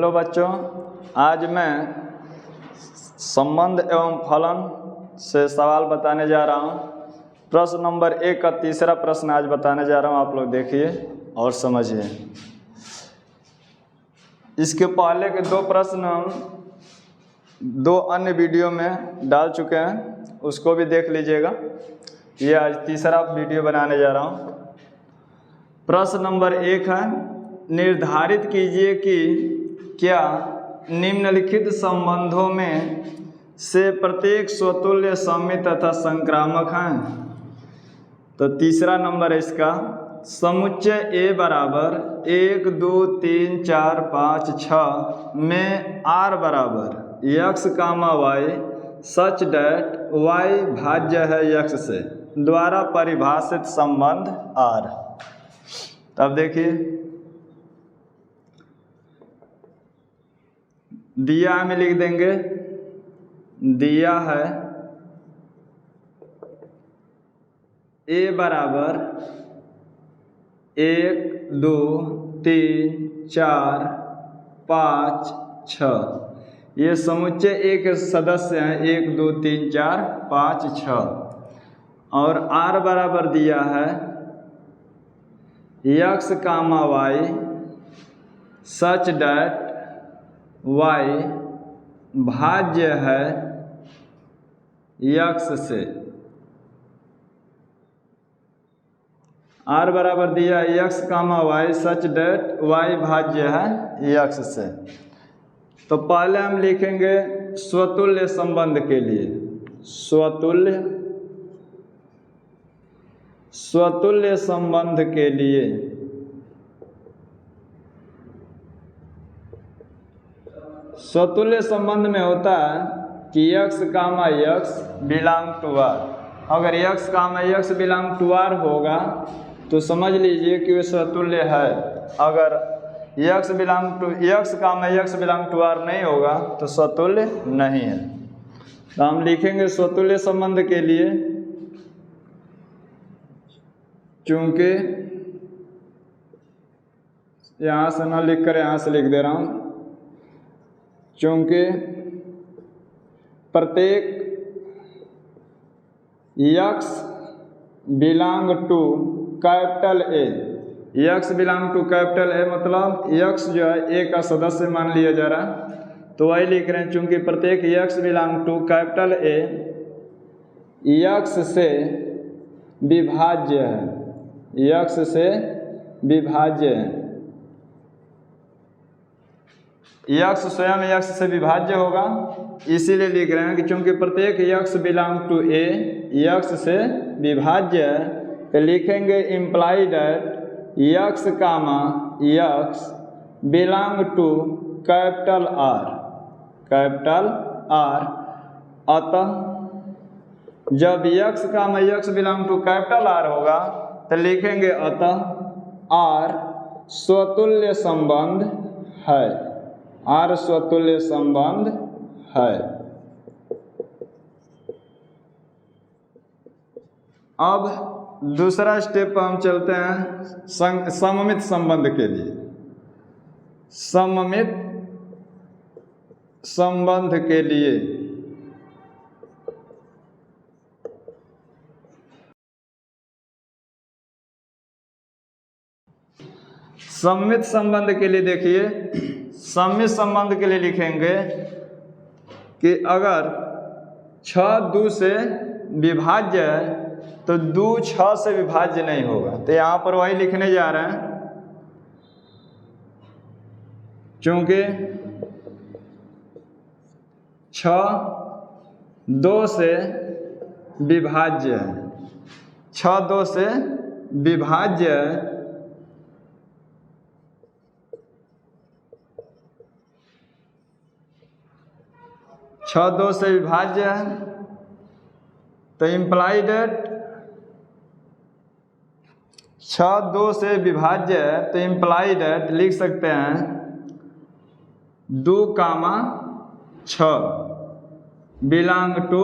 Hello बच्चों, आज मैं संबंध एवं फलन से सवाल बताने जा रहा हूँ। प्रश्न नंबर 1 का तीसरा प्रश्न आज बताने जा रहा हूँ। आप लोग देखिए और समझिए। इसके पहले के 2 प्रश्न हम 2 अन्य वीडियो में डाल चुके हैं, उसको भी देख लीजिएगा। ये आज तीसरा वीडियो बनाने जा रहा हूँ। प्रश्न नंबर 1 है, निर्धारित कीजिए कि क्या निम्नलिखित संबंधों में से प्रत्येक स्वतुल्य सममित तथा संक्रामक हैं। तो तीसरा नंबर है इसका, समुच्चय A बराबर 1 2 3 4 5 6 में R बराबर x, y such that y भाज्य है x से द्वारा परिभाषित संबंध R। तब देखिए, दिया में लिख देंगे, दिया है A बराबर 1 2 3 4 5 6। ये समुच्चय A के सदस्य हैं, 1 2 3 4 5 6। और R बराबर दिया है x, y such that y भाज्य है x से। R बराबर दिया x, y such that y भाज्य है x से। तो पहले हम लिखेंगे स्वतुल्य संबंध के लिए, स्वतुल्य संबंध के लिए स्वतुल्य संबंध में होता है कि x, x belong to R। अगर x, x belong to R होगा तो समझ लीजिए कि वो स्वतुल्य है। अगर x, x belong to R नहीं होगा तो स्वतुल्य नहीं है। तो हम लिखेंगे स्वतुल्य संबंध के लिए, चूंकि यहाँ से ना लिख कर यहाँ से लिख दे रहा हूँ, चूंकि प्रत्येक x belong to capital A, x belong to capital A मतलब x जो है A का सदस्य मान लिया जा रहा है। तो वही लिख रहे हैं, चूंकि प्रत्येक x belong to capital A x से विभाज्य है, x से विभाज्य है। x स्वयं x से विभाज्य होगा, इसीलिए लिख रहे हैं कि चूंकि प्रत्येक x belong to A x से विभाज्य है, तो लिखेंगे imply that x, x belong to capital R। अतः जब x, x belong to capital R होगा तो लिखेंगे अतः R स्वतुल्य संबंध है, R स्वतुल्य संबंध है। अब दूसरा स्टेप पर हम चलते हैं सममित संबंध के लिए। सममित संबंध के लिए सममित संबंध के लिए देखिए, सममित संबंध के लिए लिखेंगे कि अगर 6 2 से विभाज्य है तो 2 6 से विभाज्य नहीं होगा। तो यहाँ पर वही लिखने जा रहे हैं, चूंकि 6 2 से विभाज्य है, 6 2 से विभाज्य है, छः 2 से विभाज्य है। तो इम्प्लाई दैट 6 2 से विभाज्य है, तो इम्प्लाई दैट लिख सकते हैं 2, 6 बिलोंग टू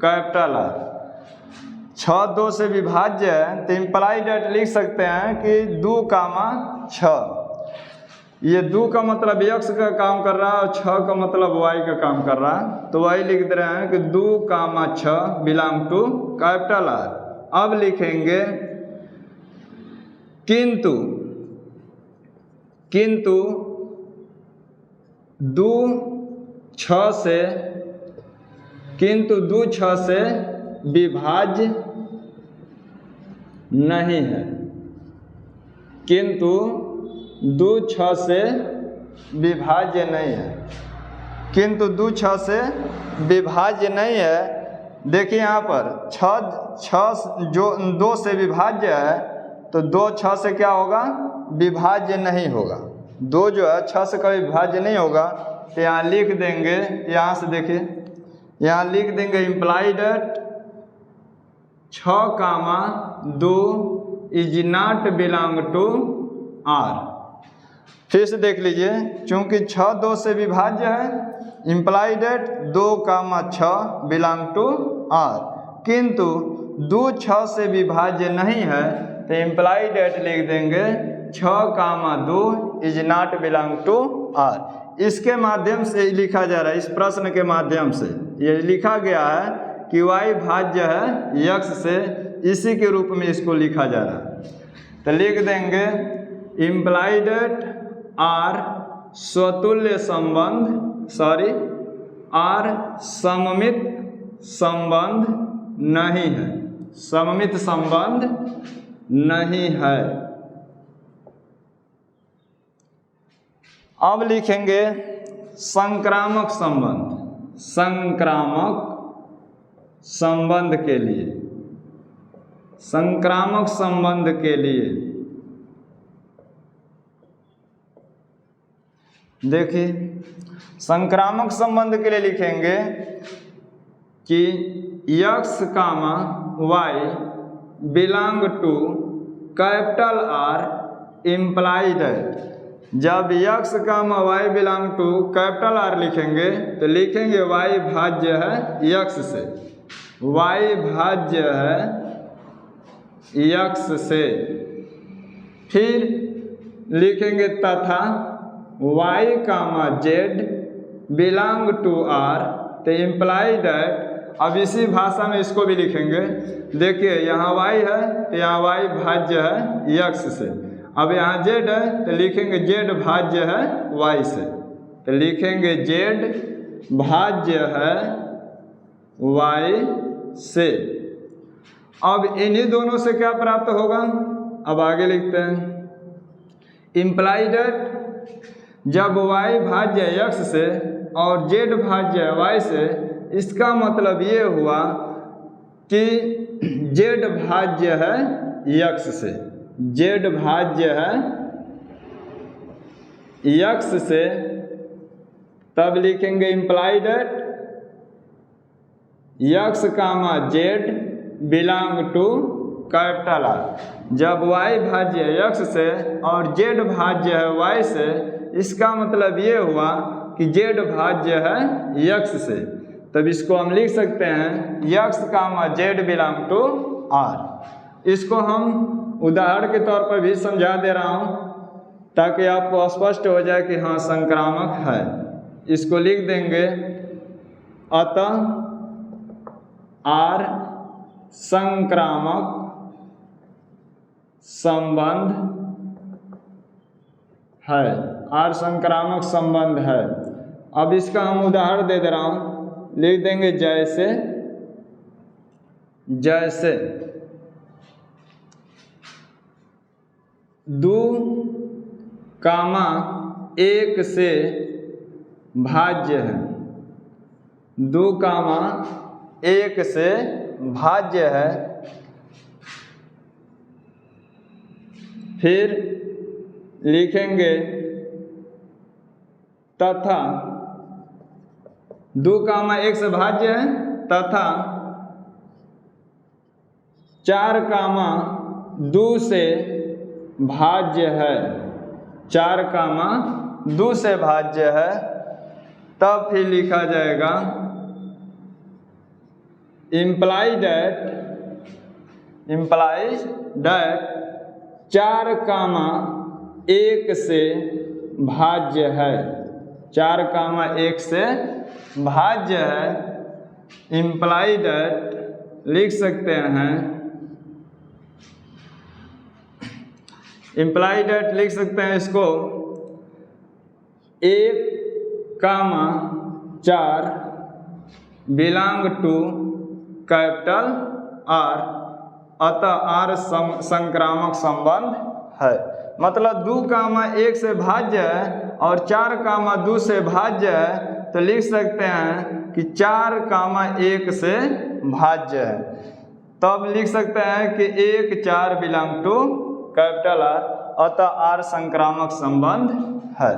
कैपिटल R। 6 2 से विभाज्य है तो इम्प्लाई दैट लिख सकते हैं कि 2, 6 ये 2 का मतलब x का काम कर रहा है और 6 का मतलब y का काम कर रहा है। तो y लिख दे रहे हैं कि 2, 6 बिलोंग टू कैपिटल R। अब लिखेंगे किंतु 2 6 से विभाज्य नहीं है। किंतु 2 6 से विभाज्य नहीं है। किंतु 2 6 से विभाज्य नहीं है। देखिए यहाँ पर 6 जो 2 से विभाज्य है तो 2 6 से क्या होगा, विभाज्य नहीं होगा। 2 जो है 6 से कभी विभाज्य नहीं होगा। तो यहाँ लिख देंगे, यहाँ से देखिए, यहाँ लिख देंगे imply that 6, 2 is not belong to R। फिर से देख लीजिए, चूंकि 6 2 से विभाज्य है, imply that 2, 6 belong to R। किंतु 2 6 से विभाज्य नहीं है तो इम्प्लाई डेट लिख देंगे 6, 2 is not belong to R। इसके माध्यम से लिखा जा रहा है, इस प्रश्न के माध्यम से ये लिखा गया है कि y भाज्य है x से, इसी के रूप में इसको लिखा जा रहा है। तो लिख देंगे इम्प्लाई डेट R स्वतुल्य संबंध R सममित संबंध नहीं है, सममित संबंध नहीं है। अब लिखेंगे संक्रामक संबंध। संक्रामक संबंध के लिए, संक्रामक संबंध के लिए देखिए, संक्रामक संबंध के लिए लिखेंगे कि x, y belong to capital R imply that. जब x, y belong to capital R लिखेंगे तो लिखेंगे y भाज्य है x से, y भाज्य है x से। फिर लिखेंगे तथा y, z belong to R। तो इम्प्लाई दैट, अब इसी भाषा में इसको भी लिखेंगे। देखिए यहाँ y है तो यहाँ y भाज्य है x से। अब यहाँ z है तो लिखेंगे z भाज्य है y से। तो लिखेंगे z भाज्य है y से। अब इन्हीं दोनों से क्या प्राप्त होगा, अब आगे लिखते हैं इम्प्लाई डेट जब y भाज्य x से और z भाज्य y से, इसका मतलब ये हुआ कि z भाज्य है x से, z भाज्य है x से। तब लिखेंगे imply that x, z belong to capital R। जब y भाज्य है x से और z भाज्य है y से, इसका मतलब ये हुआ कि z भाज्य है x से। तब इसको हम लिख सकते हैं x, z belong to R। इसको हम उदाहरण के तौर पर भी समझा दे रहा हूँ ताकि आपको स्पष्ट हो जाए कि हाँ संक्रामक है। इसको लिख देंगे अतः R संक्रामक संबंध है, R संक्रामक संबंध है। अब इसका हम उदाहरण दे रहा हूँ, लिख देंगे जैसे 2, 1 से भाज्य है। 2, 1 से भाज्य है। फिर लिखेंगे तथा 2, 1 से भाज्य है तथा 4, 2 से भाज्य है। 4, 2 से भाज्य है। तब फिर लिखा जाएगा इम्प्लाई डेट 4, 1 से भाज्य है, 4, 1 से भाज्य है, इम्प्लाई दैट लिख सकते हैं, इम्प्लाई दैट लिख सकते हैं इसको 1, 4 बिलोंग टू कैपिटल R, अतः R संक्रामक संबंध है। मतलब 2, 1 से भाज्य है और 4, 2 से भाज्य है, तो लिख सकते हैं कि 4, 1 से भाज्य है। तब लिख सकते हैं कि 1, 4 बिलोंग टू कैपिटल R, अतः R संक्रामक संबंध है।